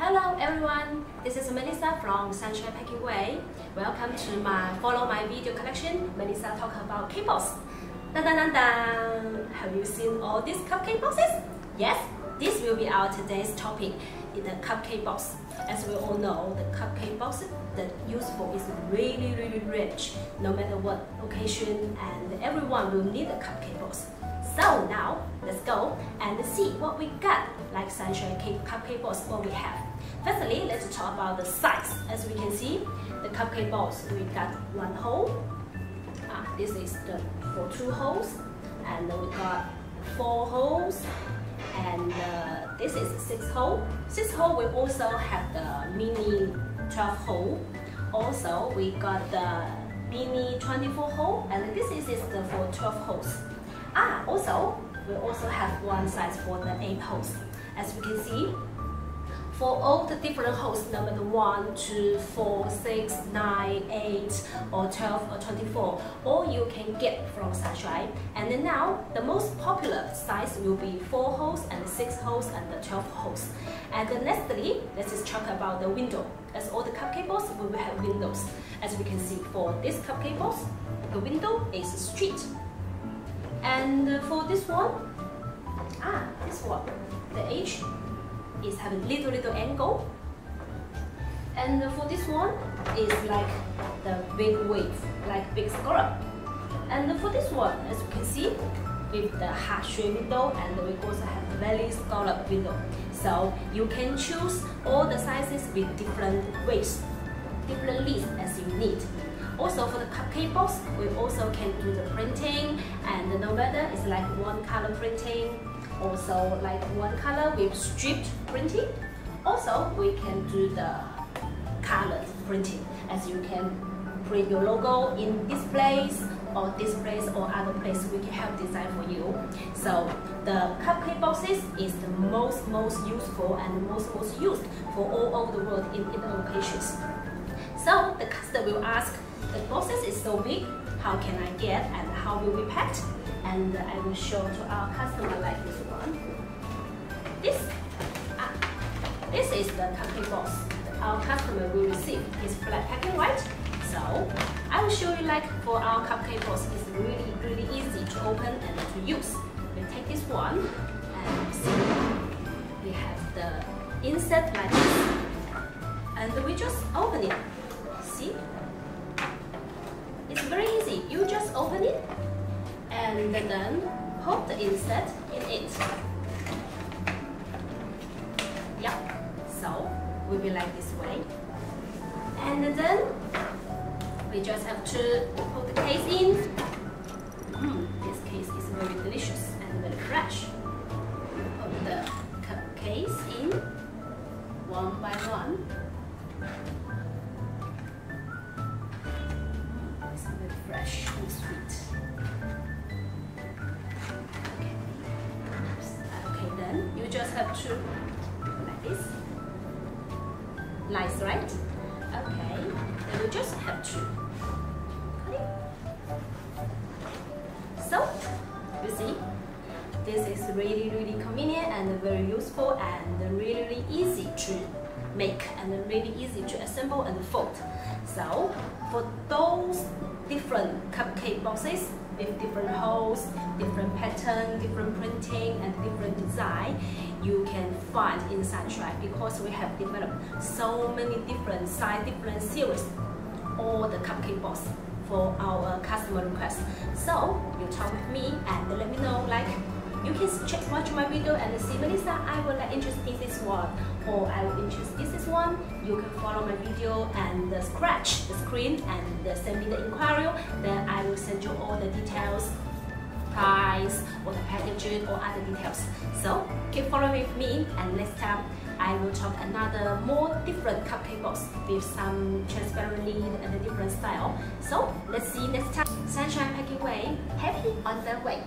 Hello everyone, this is Melissa from Sunshine Packing Way. Welcome to my follow my video collection. Melissa talk about cake box. Dun, dun, dun, dun. Have you seen all these cupcake boxes? Yes, this will be our today's topic in the cupcake box. As we all know, the cupcake box that useful is really rich. No matter what occasion, and everyone will need a cupcake box. So now, let's go and see what we got, like Sunshine cupcake box, what we have. Firstly, let's talk about the size. As we can see, the cupcake box, we got one hole. This is for 2 holes, and we got 4 holes, and this is 6 hole. 6 hole, we also have the mini 12 hole. Also, we got the mini 24 hole, and this is the for 12 holes. Also, we also have one size for the 8 holes. As you can see, for all the different holes, number 1, 2, 4, 6, 9, 8, or 12, or 24, all you can get from Sunshine. And then now, the most popular size will be 4 holes, and 6 holes, and the 12 holes. And then lastly, let's just talk about the window. As all the cupcake box, we will have windows. As we can see, for this cupcake box, the window is straight. And for this one, the edge is having little angle. And for this one is like the big wave, like big scallop. And for this one, as you can see, with the heart-shaped window, and we also have the belly scallop window. So you can choose all the sizes with different weights, different lengths as you need. Also for the cupcake box, we also can do the printing, and no matter it's like one color printing, also like one color with striped printing. Also we can do the colored printing, as you can print your logo in this place or other place. We can help design for you. So the cupcake boxes is the most useful and most used for all over the world in the occasions. So the customer will ask, the boxes is so big, how can I get and how will we pack? And I will show to our customer like this one. This is the cupcake box our customer will receive. It's flat packing, right? So I will show you, like for our cupcake box, it's really easy to open and to use. We take this one and see, we have the insert like this, and we just open it. See? It's very easy. You just open it and then put the insert in it. Yeah, so will be like this way. And then we just have to put the case in. This case is very delicious and very fresh. Put the case in one by one. Fresh and sweet. Okay, then you just have to like this. Nice, right? Okay, then you just have to cut it. So, you see, this is really convenient and very useful and really easy to make and really easy to assemble and fold. So, for those different cupcake boxes with different holes, different pattern, different printing, and different design, you can find in Sunshine, because we have developed so many different size, different series, all the cupcake box for our customer requests. So you talk with me and let me know, like you can watch my video and see, Melissa, I will interested in this one, or I will interested in this one. You can follow my video and scratch the screen and send me the inquiry. Then I will send you all the details, price, or the packaging, or other details. So keep following with me, and next time I will talk another more different cupcake box with some transparent lid and a different style. So let's see next time. Sunshine Packing Way, happy on the way.